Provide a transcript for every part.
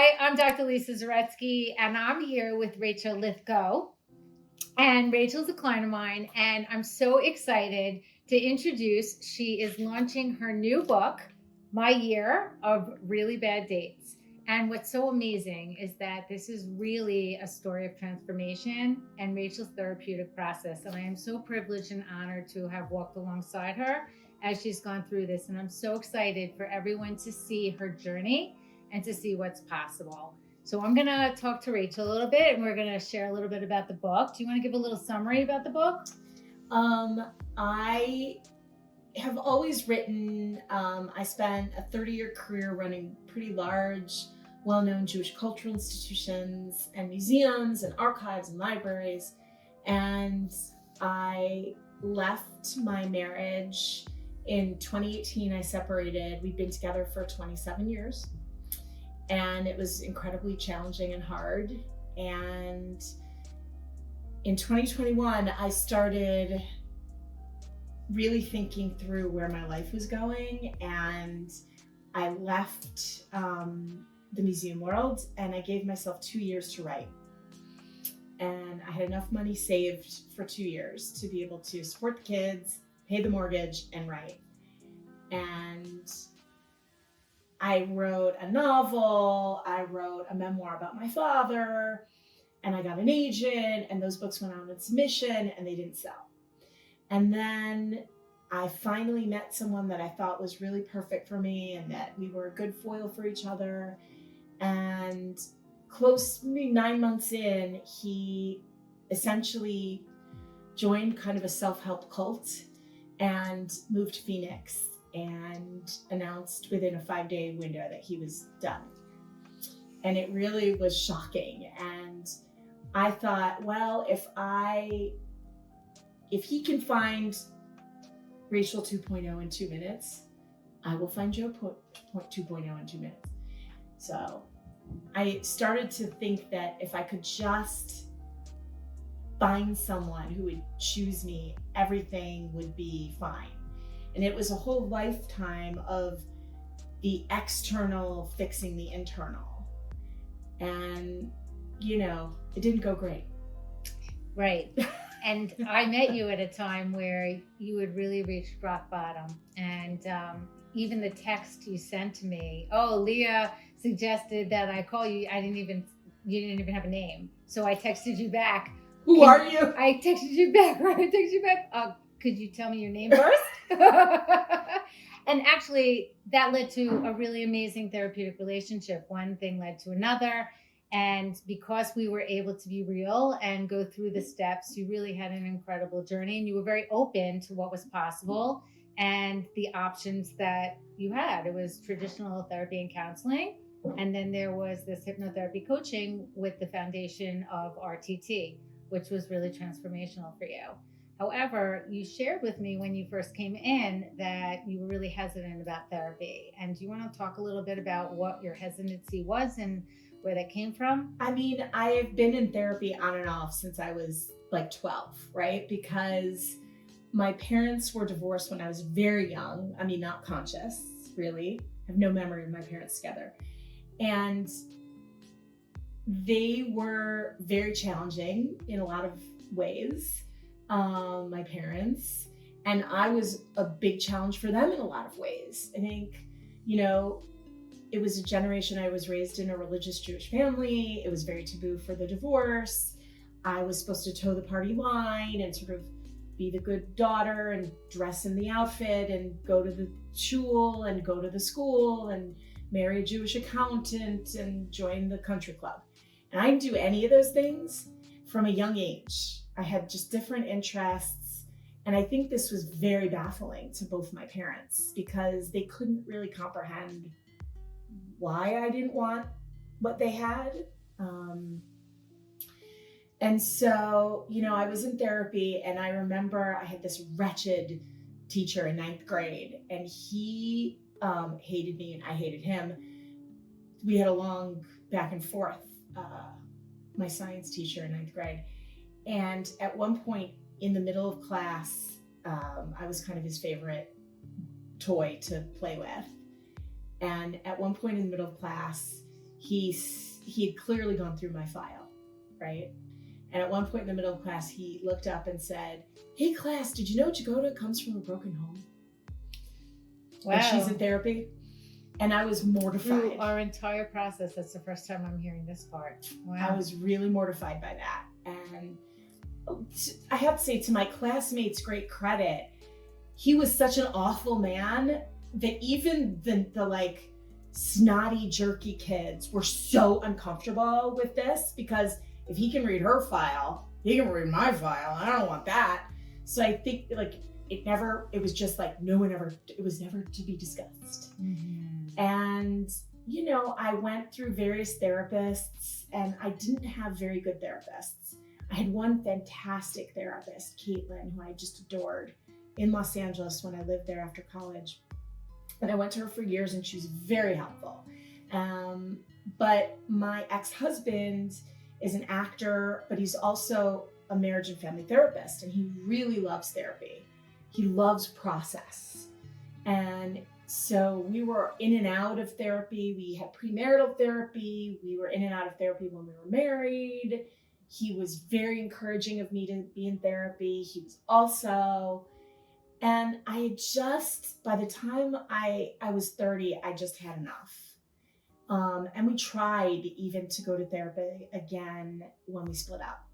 Hi, I'm Dr. Lisa Zaretsky, and I'm here with Rachel Lithgow. And Rachel's a client of mine, and I'm so excited to introduce. She is launching her new book, My Year of Really Bad Dates. And what's so amazing is that this is really a story of transformation and Rachel's therapeutic process. And I am so privileged and honored to have walked alongside her as she's gone through this. And I'm so excited for everyone to see her journey and to see what's possible. So I'm going to talk to Rachel a little bit, and we're going to share a little bit about the book. Do you want to give a little summary about the book? I have always written. I spent a 30-year career running pretty large, well-known Jewish cultural institutions and museums and archives and libraries. And I left my marriage in 2018. I separated. We'd been together for 27 years. And it was incredibly challenging and hard. And in 2021, I started really thinking through where my life was going. And I left the museum world, and I gave myself 2 years to write. And I had enough money saved for 2 years to be able to support the kids, pay the mortgage, and write. And I wrote a novel, I wrote a memoir about my father, and I got an agent, and those books went out on submission, and they didn't sell. And then I finally met someone that I thought was really perfect for me and that we were a good foil for each other. And maybe 9 months in, he essentially joined kind of a self-help cult and moved to Phoenix and announced within a 5-day window that he was done. And it really was shocking. And I thought, well, if he can find Rachel 2.0 in 2 minutes, I will find Joe 2.0 in 2 minutes. So I started to think that if I could just find someone who would choose me, everything would be fine. And it was a whole lifetime of the external fixing the internal. And, it didn't go great. Right. And I met you at a time where you had really reached rock bottom. And even the text you sent to me, Leah suggested that I call you. You didn't even have a name. So I texted you back. Who are you? I texted you back, right? Could you tell me your name first? And actually, that led to a really amazing therapeutic relationship. One thing led to another. And because we were able to be real and go through the steps, you really had an incredible journey. And you were very open to what was possible and the options that you had. It was traditional therapy and counseling. And then there was this hypnotherapy coaching with the foundation of RTT, which was really transformational for you. However, you shared with me when you first came in that you were really hesitant about therapy. And do you want to talk a little bit about what your hesitancy was and where that came from? I mean, I have been in therapy on and off since I was like 12, right? Because my parents were divorced when I was very young. I mean, not conscious, really. I have no memory of my parents together. And they were very challenging in a lot of ways. My parents, and I was a big challenge for them in a lot of ways. I think, it was a generation. I was raised in a religious Jewish family. It was very taboo for the divorce. I was supposed to toe the party line and sort of be the good daughter and dress in the outfit and go to the shul and go to the school and marry a Jewish accountant and join the country club. And I didn't do any of those things from a young age. I had just different interests. And I think this was very baffling to both my parents because they couldn't really comprehend why I didn't want what they had. And so, I was in therapy, and I remember I had this wretched teacher in 9th grade, and he hated me and I hated him. We had a long back and forth, my science teacher in 9th grade. And at one point in the middle of class, I was kind of his favorite toy to play with. And at one point in the middle of class, he had clearly gone through my file, right? And at one point in the middle of class, he looked up and said, "Hey class, did you know Jagoda comes from a broken home? Wow. And she's in therapy." And I was mortified. Through our entire process, that's the first time I'm hearing this part. Wow. I was really mortified by that. And I have to say, to my classmates' great credit, he was such an awful man that even the like snotty, jerky kids were so uncomfortable with this, because if he can read her file, he can read my file. I don't want that. So I think like it was just like it was never to be discussed. Mm-hmm. And, you know, I went through various therapists and I didn't have very good therapists. I had one fantastic therapist, Caitlin, who I just adored, in Los Angeles when I lived there after college. And I went to her for years and she was very helpful. But my ex-husband is an actor, but he's also a marriage and family therapist, and he really loves therapy. He loves process. And so we were in and out of therapy. We had premarital therapy. We were in and out of therapy when we were married. He was very encouraging of me to be in therapy. He was also, and I had just, by the time I was 30, I just had enough. And we tried even to go to therapy again when we split up.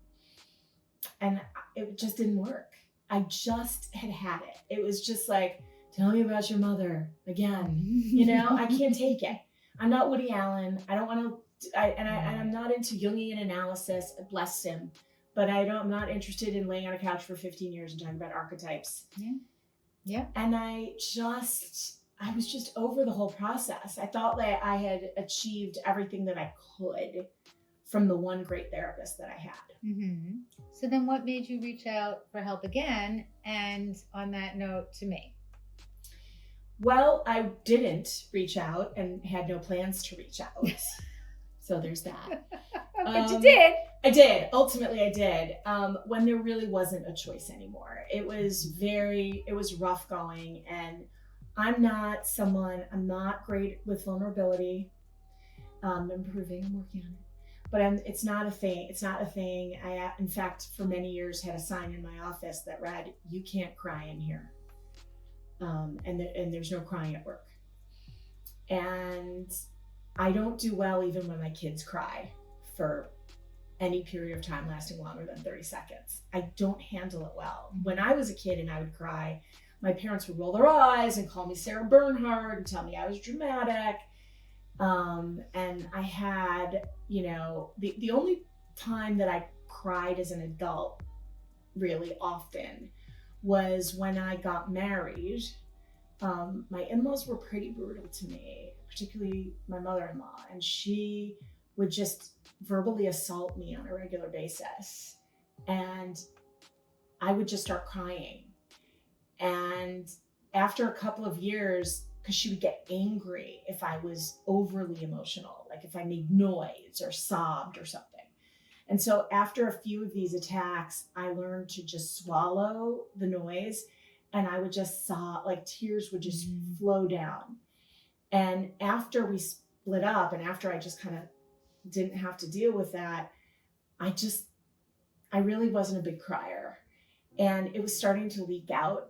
And it just didn't work. I just had it. It was just like, tell me about your mother again. You know, I can't take it. I'm not Woody Allen. I don't want to, and I'm not into Jungian analysis, bless him, but I'm not interested in laying on a couch for 15 years and talking about archetypes. Yeah. Yeah. And I was just over the whole process. I thought that I had achieved everything that I could from the one great therapist that I had. Mm-hmm. So then what made you reach out for help again? And on that note, to me? Well, I didn't reach out and had no plans to reach out. So there's that. But you did. I did. Ultimately, I did. When there really wasn't a choice anymore. It was rough going. And I'm not great with vulnerability. I'm improving, I'm working on it. But it's not a thing. I, in fact, for many years had a sign in my office that read, "You can't cry in here." And there's no crying at work. And I don't do well even when my kids cry for any period of time lasting longer than 30 seconds. I don't handle it well. When I was a kid and I would cry, my parents would roll their eyes and call me Sarah Bernhardt and tell me I was dramatic. And I had, you know, the only time that I cried as an adult really often was when I got married. My in-laws were pretty brutal to me, particularly my mother-in-law, and she would just verbally assault me on a regular basis. And I would just start crying. And after a couple of years, because she would get angry if I was overly emotional, like if I made noise or sobbed or something. And so after a few of these attacks, I learned to just swallow the noise, and I would just sob, like tears would just flow down. And after we split up and after I just kind of didn't have to deal with that, I really wasn't a big crier, and it was starting to leak out.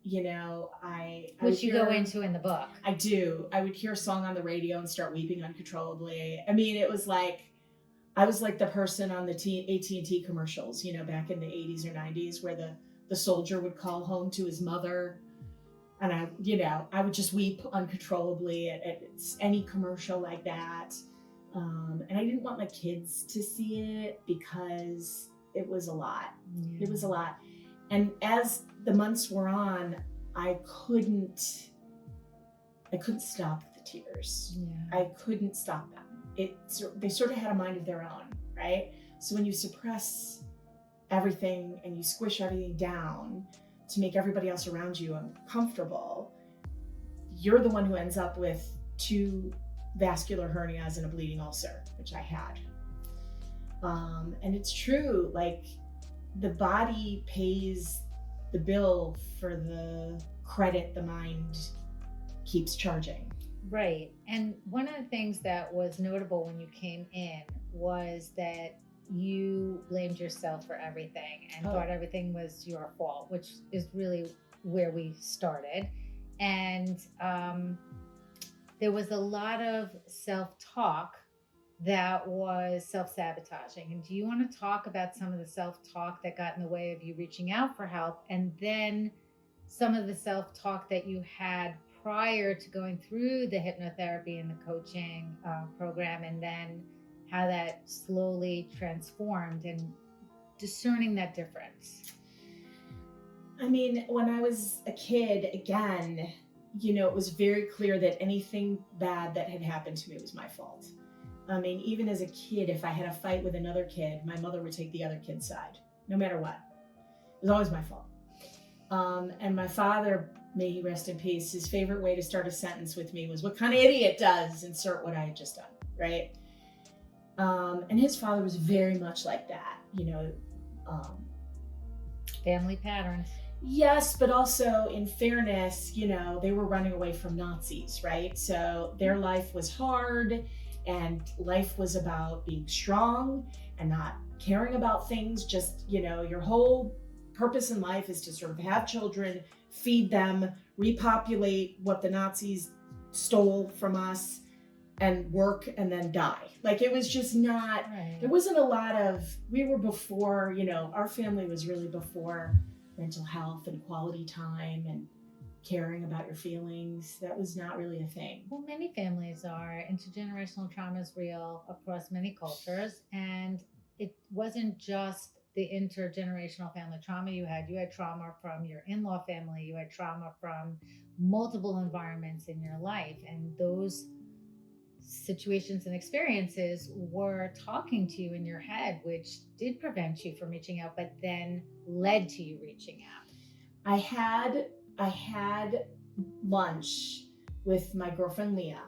You know, Which you go into in the book. I do. I would hear a song on the radio and start weeping uncontrollably. I mean, it was like, I was like the person on the AT&T commercials, you know, back in the 80s or 90s, where the soldier would call home to his mother. And I would just weep uncontrollably at any commercial like that. And I didn't want my kids to see it because it was a lot. Yeah. It was a lot. And as the months were on, I couldn't stop the tears. Yeah. I couldn't stop them. They sort of had a mind of their own, right? So when you suppress everything and you squish everything down to make everybody else around you uncomfortable, you're the one who ends up with 2 vascular hernias and a bleeding ulcer, which I had. And it's true, like, the body pays the bill for the credit the mind keeps charging. Right. And one of the things that was notable when you came in was that you blamed yourself for everything and Oh. thought everything was your fault, which is really where we started. And there was a lot of self-talk that was self-sabotaging. And do you want to talk about some of the self-talk that got in the way of you reaching out for help, and then some of the self-talk that you had prior to going through the hypnotherapy and the coaching program, and then how that slowly transformed and discerning that difference? I mean, when I was a kid, again, it was very clear that anything bad that had happened to me was my fault. I mean, even as a kid, if I had a fight with another kid, my mother would take the other kid's side, no matter what. It was always my fault. And my father, may he rest in peace, his favorite way to start a sentence with me was, "What kind of idiot does?" Insert what I had just done, right? And his father was very much like that, Family patterns. Yes, but also in fairness, they were running away from Nazis, right? So their life was hard, and life was about being strong and not caring about things. Just, your whole purpose in life is to sort of have children, feed them, repopulate what the Nazis stole from us, and work and then die. Like, it was just not, Right. There wasn't a lot of, we were before, our family was really before mental health and quality time and caring about your feelings. That was not really a thing. Well, many families are. Intergenerational trauma is real across many cultures. And it wasn't just the intergenerational family trauma you had. You had trauma from your in-law family. You had trauma from multiple environments in your life. And those situations and experiences were talking to you in your head, which did prevent you from reaching out, but then led to you reaching out. I had lunch with my girlfriend Leah,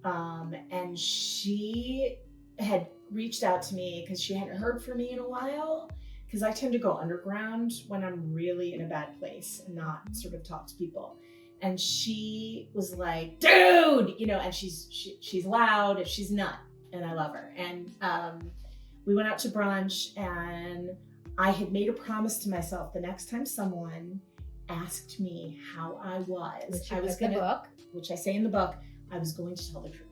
and she had reached out to me because she hadn't heard from me in a while, because I tend to go underground when I'm really in a bad place and not sort of talk to people. And she was like, "Dude," and she's loud and she's nut, and I love her. And we went out to brunch, and I had made a promise to myself, the next time someone asked me how I was, which I say in the book, I was going to tell the truth.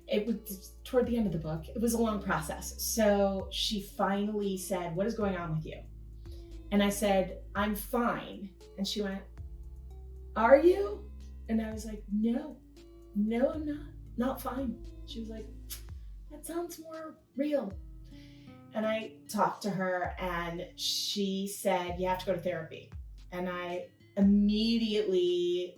It was toward the end of the book. It was a long process. So she finally said, "What is going on with you?" And I said, "I'm fine." And she went, "Are you?" And I was like, no, I'm not fine. She was like, "That sounds more real." And I talked to her, and she said, "You have to go to therapy." And I immediately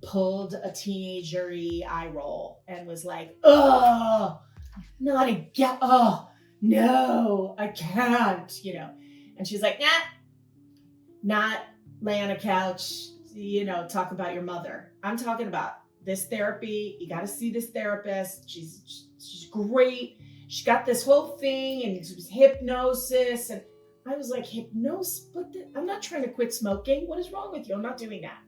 pulled a teenager-y eye roll and was like, "Oh, not again. Oh, no, I can't," And she's like, "Nah, not lay on a couch, talk about your mother. I'm talking about this therapy. You got to see this therapist. She's great. She got this whole thing, and it was hypnosis." And I was like, "Hypnosis? I'm not trying to quit smoking. What is wrong with you? I'm not doing that.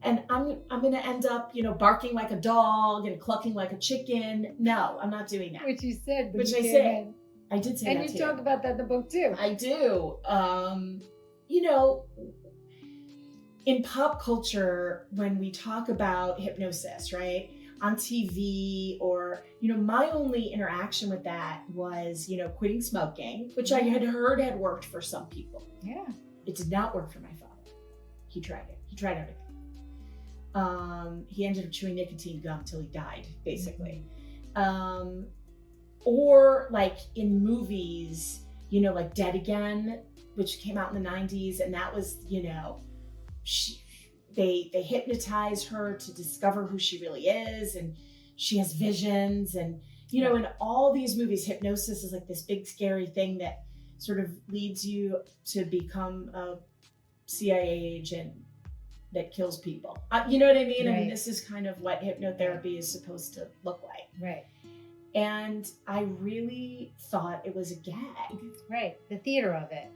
And I'm going to end up, barking like a dog and clucking like a chicken. No, I'm not doing that." Which you said. Which I said. I did say that And too. you talk about that in the book too. I do. In pop culture, when we talk about hypnosis, right, on TV, or, my only interaction with that was, quitting smoking, which I had heard had worked for some people. Yeah. It did not work for my father. He tried it. He tried everything. He ended up chewing nicotine gum till he died, basically. Or in movies, like Dead Again, which came out in the 90s, and that was, they hypnotize her to discover who she really is, and she has visions, and in all these movies, hypnosis is like this big scary thing that sort of leads you to become a CIA agent that kills people. You know what I mean? Right. I mean, this is kind of what hypnotherapy is supposed to look like. Right. And I really thought it was a gag. Right. The theater of it.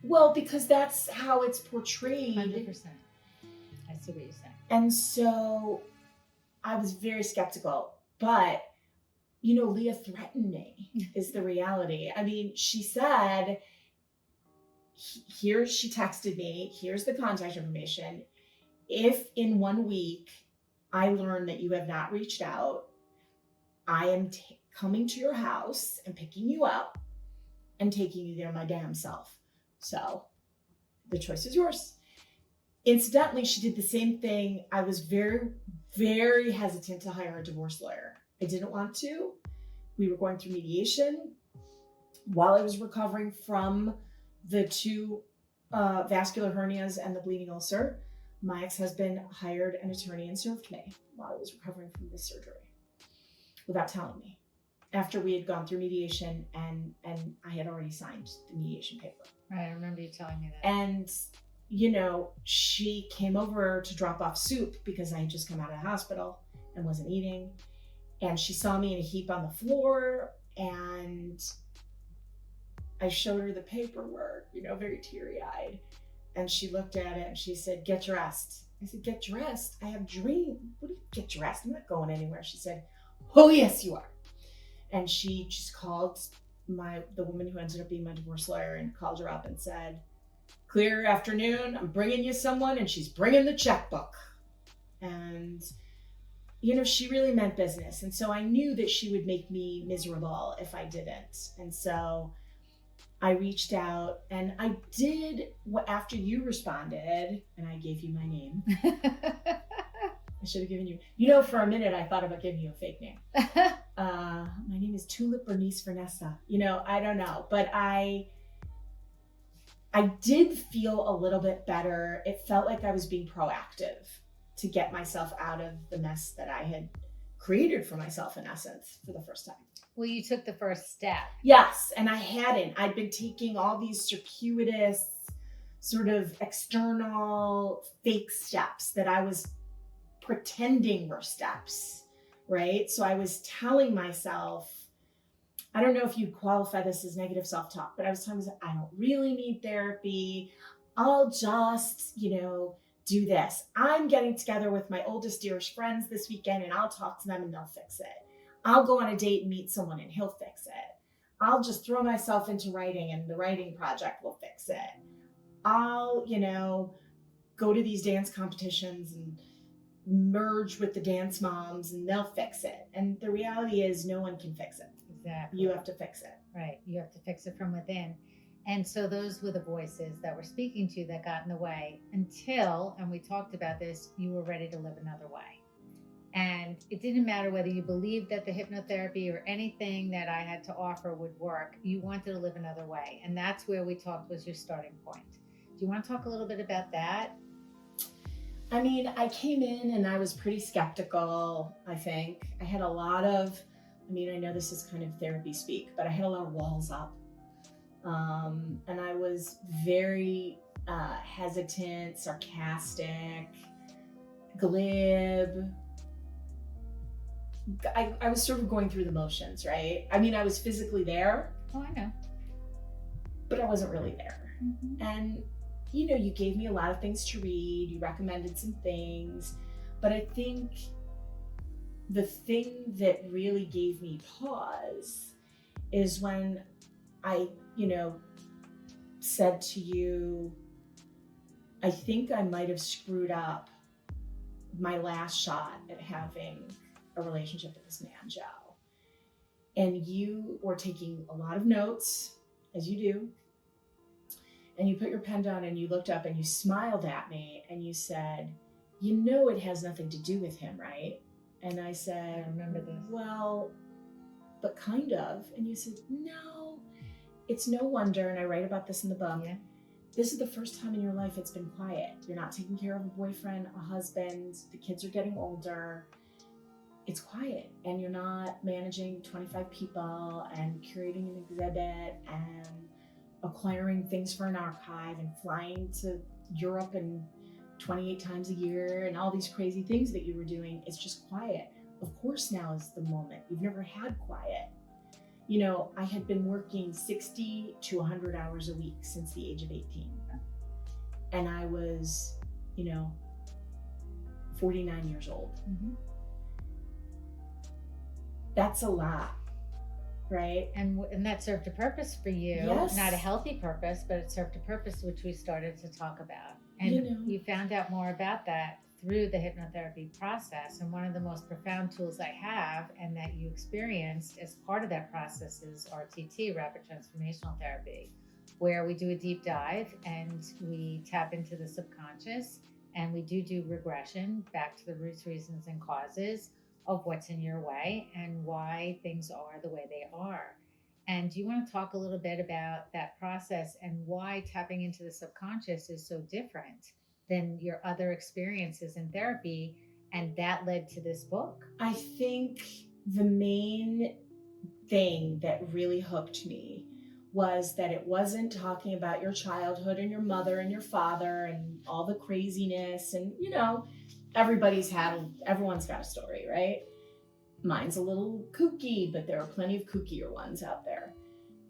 Well, because that's how it's portrayed. 100%. I see what you're saying. And so I was very skeptical, but Leah threatened me is the reality. I mean, she said, she texted me, here's the contact information. If in 1 week I learn that you have not reached out, I am coming to your house and picking you up and taking you there my damn self. So the choice is yours. Incidentally, she did the same thing. I was very, very hesitant to hire a divorce lawyer. I didn't want to. We were going through mediation while I was recovering from the 2 vascular hernias and the bleeding ulcer. My ex-husband hired an attorney and served me while I was recovering from this surgery without telling me, after we had gone through mediation and I had already signed the mediation paper. Right, I remember you telling me that. And, she came over to drop off soup because I had just come out of the hospital and wasn't eating. And she saw me in a heap on the floor, and I showed her the paperwork, very teary-eyed. And she looked at it and she said, "Get dressed." I said, "Get dressed? I have a dream. What do you get dressed? I'm not going anywhere." She said, "Oh, yes, you are." And she just called the woman who ended up being my divorce lawyer and called her up and said, "Clear afternoon, I'm bringing you someone, and she's bringing the checkbook." And, she really meant business. And so I knew that she would make me miserable if I didn't. And so I reached out, and I did after you responded, and I gave you my name. I should have given you, for a minute, I thought about giving you a fake name. My name is Tulip Bernice Vanessa. I don't know, but I did feel a little bit better. It felt like I was being proactive to get myself out of the mess that I had created for myself, in essence, for the first time. Well, you took the first step. Yes, and I hadn't. I'd been taking all these circuitous, sort of external fake steps that I was pretending were steps, right? So I was telling myself, I don't know if you'd qualify this as negative self-talk, but I was telling myself, I don't really need therapy. I'll just, do this. I'm getting together with my oldest, dearest friends this weekend, and I'll talk to them and they'll fix it. I'll go on a date and meet someone and he'll fix it. I'll just throw myself into writing and the writing project will fix it. I'll, go to these dance competitions and merge with the dance moms and they'll fix it. And the reality is no one can fix it. Exactly. You have to fix it. Right. You have to fix it from within. And so those were the voices that were speaking to you that got in the way until, and we talked about this, you were ready to live another way. And it didn't matter whether you believed that the hypnotherapy or anything that I had to offer would work. You wanted to live another way. And that's where we talked was your starting point. Do you want to talk a little bit about that? I mean, I came in and I was pretty skeptical, I think. I had a lot of, I know this is kind of therapy speak, but I had a lot of walls up. And I was very hesitant, sarcastic, glib. I was sort of going through the motions, right? I was physically there. Oh, I know. But I wasn't really there. Mm-hmm. And, you gave me a lot of things to read. You recommended some things. But I think the thing that really gave me pause is when I, said to you, I think I might have screwed up my last shot at having a relationship with this man, Joe. And you were taking a lot of notes, as you do. And you put your pen down and you looked up and you smiled at me and you said, it has nothing to do with him, right? And I said, I remember this. Well, but kind of. And you said, no, it's no wonder. And I write about this in the book. Yeah. This is the first time in your life it's been quiet. You're not taking care of a boyfriend, a husband. The kids are getting older. It's quiet. And you're not managing 25 people and curating an exhibit and acquiring things for an archive and flying to Europe and 28 times a year and all these crazy things that you were doing. It's just quiet. Of course, now is the moment. You've never had quiet. I had been working 60 to 100 hours a week since the age of 18. And I was, 49 years old. Mm-hmm. That's a lot, right? And that served a purpose for you. Yes. Not a healthy purpose, but it served a purpose, which we started to talk about. And you found out more about that through the hypnotherapy process. And one of the most profound tools I have and that you experienced as part of that process is RTT, Rapid Transformational Therapy, where we do a deep dive and we tap into the subconscious and we do regression back to the roots, reasons, and causes of what's in your way and why things are the way they are. And do you want to talk a little bit about that process and why tapping into the subconscious is so different than your other experiences in therapy? And that led to this book. I think the main thing that really hooked me was that it wasn't talking about your childhood and your mother and your father and all the craziness. And, everyone's got a story, right? Mine's a little kooky, but there are plenty of kookier ones out there.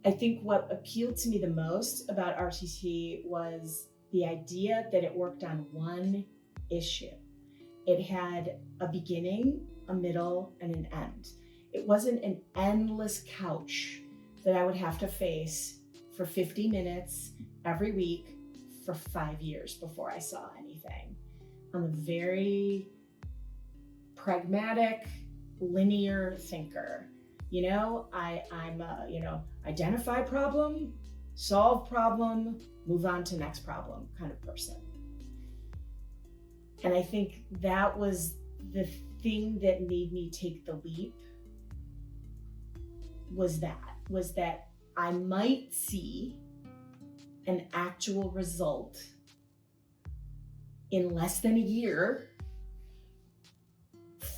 I think what appealed to me the most about RTT was the idea that it worked on one issue. It had a beginning, a middle, and an end. It wasn't an endless couch that I would have to face for 50 minutes every week for 5 years before I saw anything. I'm a very pragmatic, linear thinker. I'm identify problem, solve problem, move on to next problem kind of person. And I think that was the thing that made me take the leap was that I might see an actual result in less than a year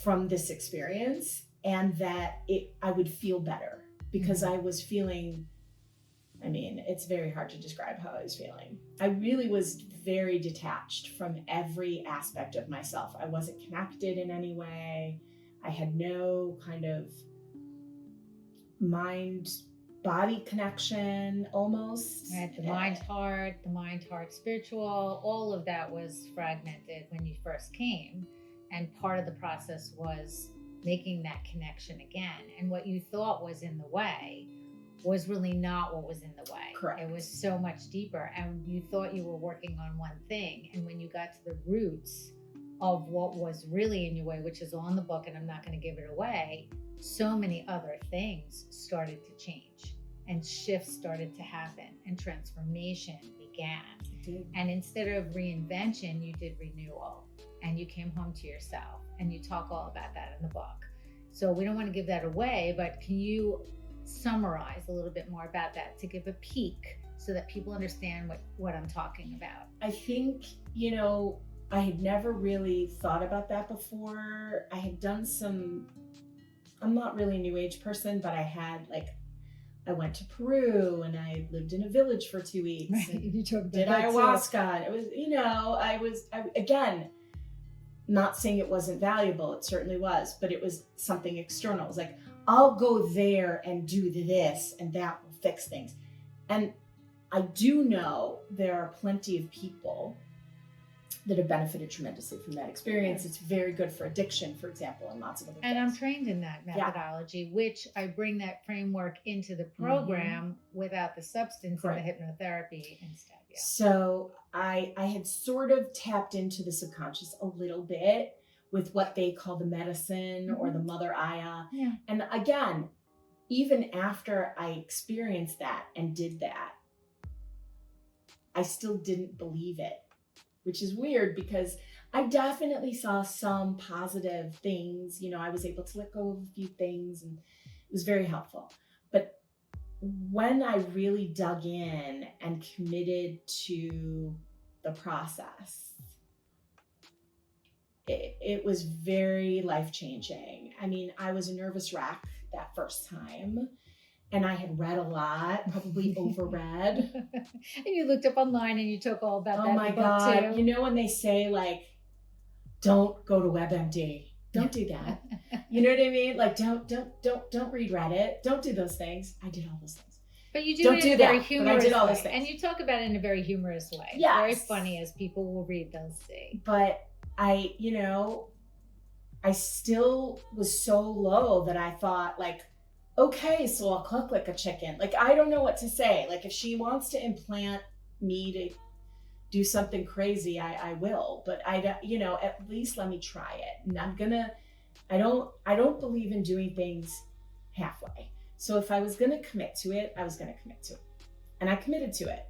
from this experience, and that I would feel better because I was feeling, it's very hard to describe how I was feeling. I really was very detached from every aspect of myself. I wasn't connected in any way. I had no kind of mind-body connection almost. Right, the mind-heart spiritual, all of that was fragmented when you first came. And part of the process was making that connection again. And what you thought was in the way was really not what was in the way. Correct. It was so much deeper. And you thought you were working on one thing. And when you got to the roots of what was really in your way, which is on the book, and I'm not going to give it away, so many other things started to change and shifts started to happen and transformation began. And instead of reinvention, you did renewal and you came home to yourself, and you talk all about that in the book. So we don't want to give that away, but can you summarize a little bit more about that to give a peek so that people understand what I'm talking about? I think, I had never really thought about that before. I had done I'm not really a new age person, but I went to Peru and I lived in a village for 2 weeks. Right. And You talked about did that ayahuasca. It was, again, not saying it wasn't valuable. It certainly was, but it was something external. It was like, I'll go there and do this and that will fix things. And I do know there are plenty of people that have benefited tremendously from that experience. It's very good for addiction, for example, and lots of other things. And I'm trained in that methodology, which I bring that framework into the program without the substance of the hypnotherapy instead. Yeah. So I had sort of tapped into the subconscious a little bit with what they call the medicine or the Mother Aya. Yeah. And again, even after I experienced that and did that, I still didn't believe it, which is weird because I definitely saw some positive things. I was able to let go of a few things and it was very helpful. But when I really dug in and committed to the process, it was very life-changing. I was a nervous wreck that first time. And I had read a lot, probably overread. And you looked up online and you took all about that in the book God. too. When they say don't go to WebMD, don't do that. You know what I mean? Don't read Reddit. Don't do those things. I did all those things. But you do it in a very humorous I did all those way. things. And you talk about it in a very humorous way. Yes. Very funny, as people will read, they'll see. But I still was so low that I thought like, okay, so I'll cluck like a chicken. Like, I don't know what to say. Like, if she wants to implant me to do something crazy, I will, but at least let me try it. And I don't believe in doing things halfway. So if I was going to commit to it, I was going to commit to it. And I committed to it.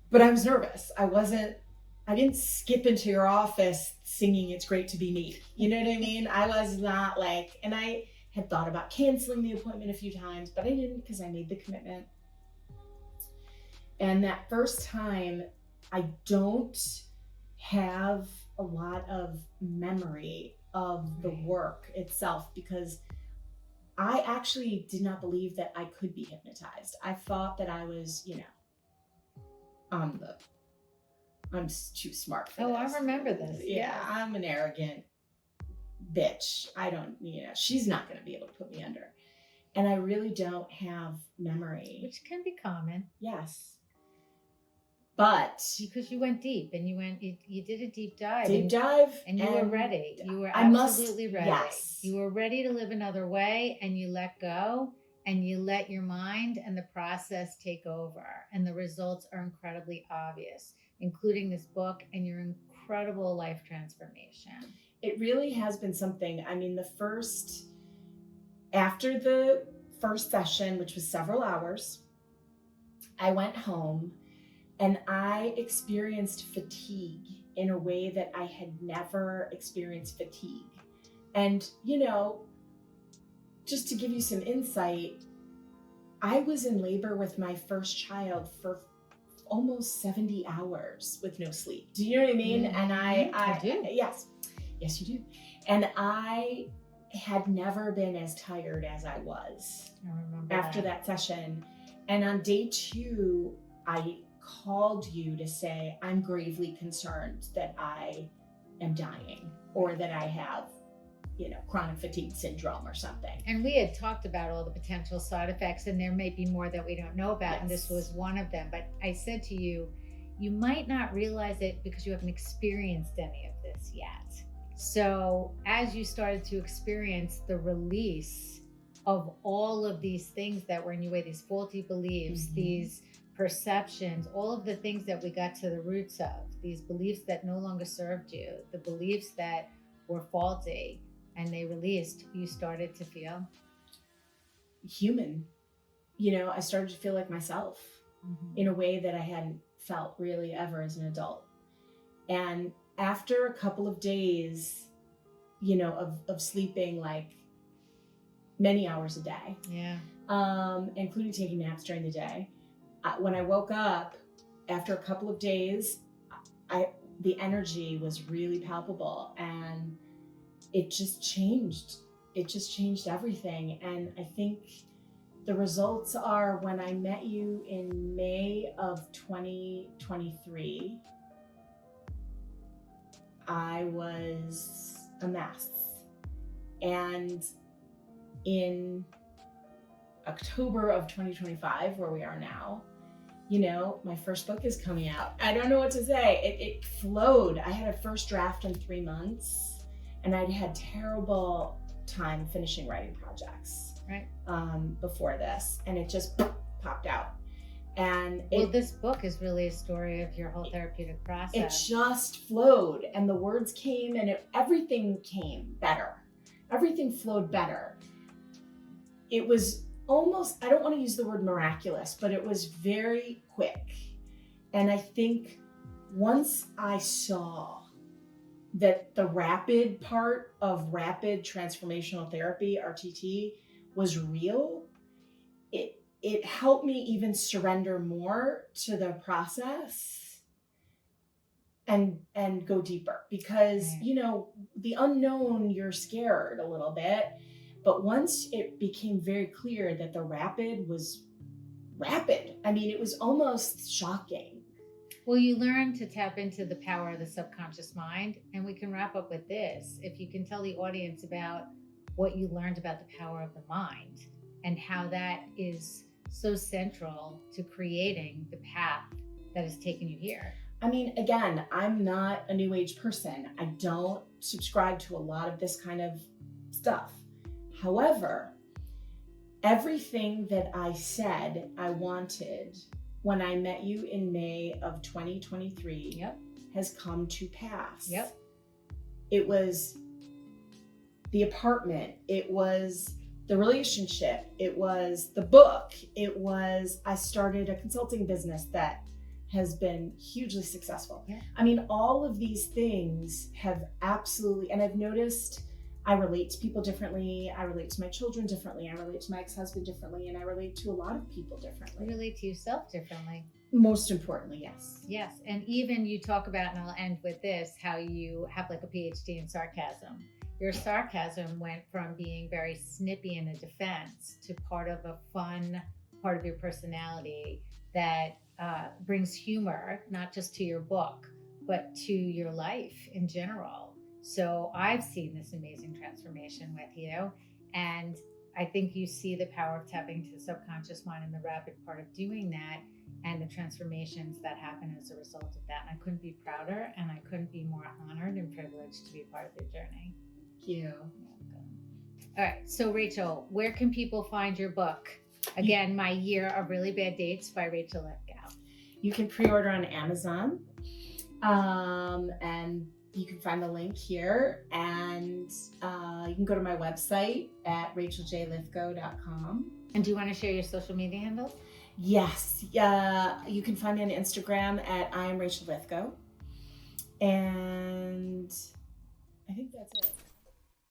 But I was nervous. I didn't skip into your office singing "It's Great to Be Me." You know what I mean? I was not like, and I had thought about canceling the appointment a few times, but I didn't because I made the commitment. And that first time, I don't have a lot of memory of the work itself because I actually did not believe that I could be hypnotized. I thought that I was, I'm too smart for this. Oh, I remember this. Yeah, I'm an arrogant bitch. She's not going to be able to put me under. And I really don't have memory. Which can be common. Yes. But because you went deep and you did a deep dive. And you were ready. You were absolutely ready. Yes. You were ready to live another way, and you let go and you let your mind and the process take over. And the results are incredibly obvious, including this book and your incredible life transformation. It really has been something. I mean, after the first session, which was several hours, I went home and I experienced fatigue in a way that I had never experienced fatigue. And, just to give you some insight, I was in labor with my first child for almost 70 hours with no sleep. Do you know what I mean? And I do. Yes, you do. And I had never been as tired as I was after that session. And on day 2, I called you to say, I'm gravely concerned that I am dying or that I have, chronic fatigue syndrome or something. And we had talked about all the potential side effects, and there may be more that we don't know about. Yes. And this was one of them. But I said to you, you might not realize it because you haven't experienced any of this yet. So as you started to experience the release of all of these things that were in your way, these faulty beliefs, these perceptions, all of the things that we got to the roots of, these beliefs that no longer served you, the beliefs that were faulty, and they released, you started to feel human. I started to feel like myself in a way that I hadn't felt really ever as an adult. And after a couple of days, of sleeping like many hours a day, including taking naps during the day, when I woke up after a couple of days, the energy was really palpable, and it just changed. It just changed everything. And I think the results are when I met you in May of 2023, I was a mess. And in October of 2025, where we are now, my first book is coming out. I don't know what to say. It flowed. I had a first draft in 3 months, and I'd had terrible time finishing writing projects before this, and it just popped out. And this book is really a story of your whole therapeutic process. It just flowed, and the words came, and everything came better. Everything flowed better. It was almost, I don't want to use the word miraculous, but it was very quick. And I think once I saw that the rapid part of Rapid Transformational Therapy, RTT, was real, it helped me even surrender more to the process and go deeper, because the unknown, you're scared a little bit. But once it became very clear that the rapid was rapid, I mean, it was almost shocking. Well, you learn to tap into the power of the subconscious mind, and we can wrap up with this. If you can tell the audience about what you learned about the power of the mind and how that is so central to creating the path that has taken you here. I mean, again, I'm not a new age person. I don't subscribe to a lot of this kind of stuff. However, everything that I said I wanted when I met you in May of 2023 Yep. has come to pass. Yep. It was the apartment, it was the relationship, it was the book, it was I started a consulting business that has been hugely successful. Yeah. I mean, all of these things have absolutely, and I've noticed I relate to people differently. I relate to my children differently. I relate to my ex-husband differently, and I relate to a lot of people You differently. relate to yourself differently. Most importantly, yes. Yes. And even you talk about, and I'll end with this, how you have like a PhD in sarcasm. Your sarcasm went from being very snippy in a defense to part of a fun part of your personality that brings humor, not just to your book, but to your life in general. So I've seen this amazing transformation with you. And I think you see the power of tapping to the subconscious mind and the rapid part of doing that and the transformations that happen as a result of that. And I couldn't be prouder and I couldn't be more honored and privileged to be part of your journey. Thank you. All right. So Rachel, where can people find your book? Again, My Year of Really Bad Dates by Rachel Lithgow. You can pre-order on Amazon. And you can find the link here, and you can go to my website at racheljlithgow.com. And do you want to share your social media handles? Yes, you can find me on Instagram at I am Rachel Lithgow. And I think that's it.